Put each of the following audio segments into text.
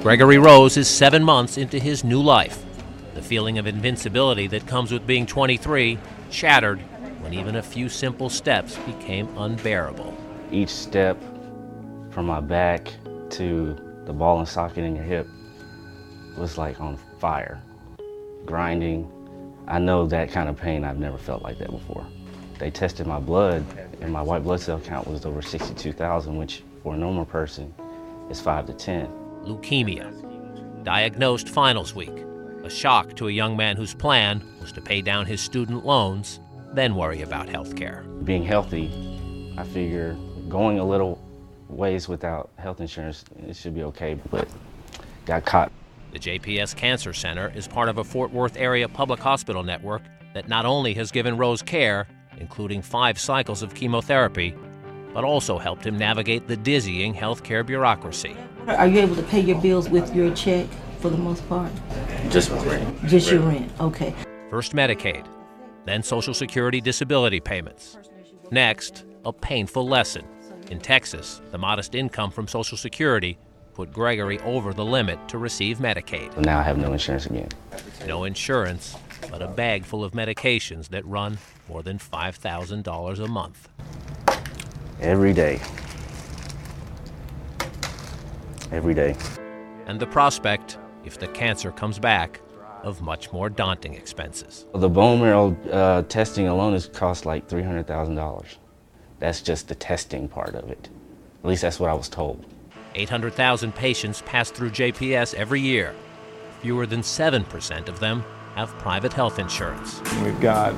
Gregory Rose is 7 months into his new life. The feeling of invincibility that comes with being 23 shattered when even a few simple steps became unbearable. Each step from my back to the ball and socket in your hip was like on fire, grinding. I know that kind of pain. I've never felt like that before. They tested my blood and my white blood cell count was over 62,000, which for a normal person is 5 to 10. Leukemia. Diagnosed finals week. A shock to a young man whose plan was to pay down his student loans, then worry about health care. Being healthy, I figure going a little ways without health insurance, it should be okay, but got caught. The JPS Cancer Center is part of a Fort Worth area public hospital network that not only has given Rose care, including 5 cycles of chemotherapy, but also helped him navigate the dizzying healthcare bureaucracy. Are you able to pay your bills with your check for the most part? Just my rent. Just your rent, okay. First Medicaid, then Social Security disability payments. Next, a painful lesson. In Texas, the modest income from Social Security put Gregory over the limit to receive Medicaid. Now I have no insurance again. No insurance, but a bag full of medications that run more than $5,000 a month. Every day. Every day. And the prospect, if the cancer comes back, of much more daunting expenses. The bone marrow testing alone has cost like $300,000. That's just the testing part of it. At least that's what I was told. 800,000 patients pass through JPS every year. Fewer than 7% of them have private health insurance. We've got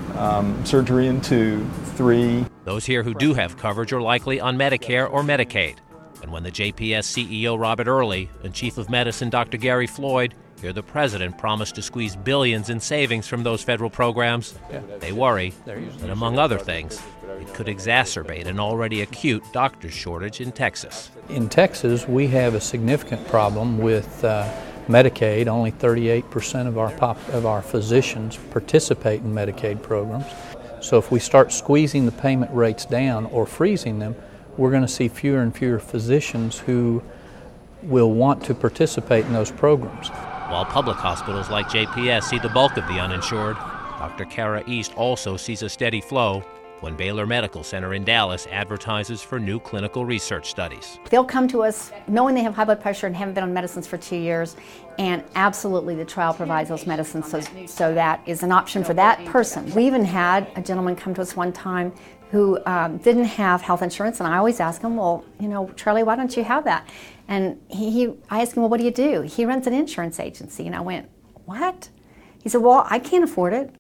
surgery in 2, 3. Those here who do have coverage are likely on Medicare or Medicaid. And when the JPS CEO Robert Early and Chief of Medicine Dr. Gary Floyd hear the president promise to squeeze billions in savings from those federal programs, they worry that, among other things, it could exacerbate an already acute doctor's shortage in Texas. In Texas, we have a significant problem with Medicaid. Only 38% of our physicians participate in Medicaid programs. So if we start squeezing the payment rates down or freezing them, we're going to see fewer and fewer physicians who will want to participate in those programs. While public hospitals like JPS see the bulk of the uninsured, Dr. Kara East also sees a steady flow when Baylor Medical Center in Dallas advertises for new clinical research studies. They'll come to us knowing they have high blood pressure and haven't been on medicines for 2 years, and absolutely the trial provides those medicines, so that is an option for that person. We even had a gentleman come to us one time who didn't have health insurance, and I always ask him, well, you know, Charlie, why don't you have that? And I asked him, well, what do you do? He runs an insurance agency, and I went, what? He said, well, I can't afford it.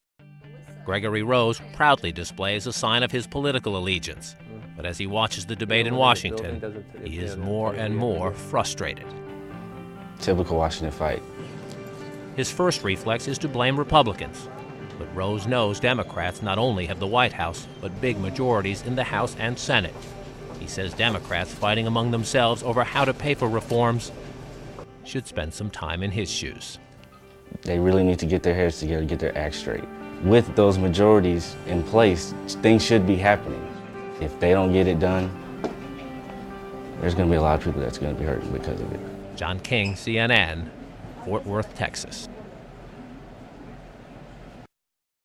Gregory Rose proudly displays a sign of his political allegiance, but as he watches the debate in Washington, he is more and more frustrated. Typical Washington fight. His first reflex is to blame Republicans, but Rose knows Democrats not only have the White House, but big majorities in the House and Senate. He says Democrats fighting among themselves over how to pay for reforms should spend some time in his shoes. They really need to get their heads together, get their act straight. With those majorities in place, things should be happening. If they don't get it done, there's going to be a lot of people that's going to be hurting because of it. John King, CNN, Fort Worth, Texas.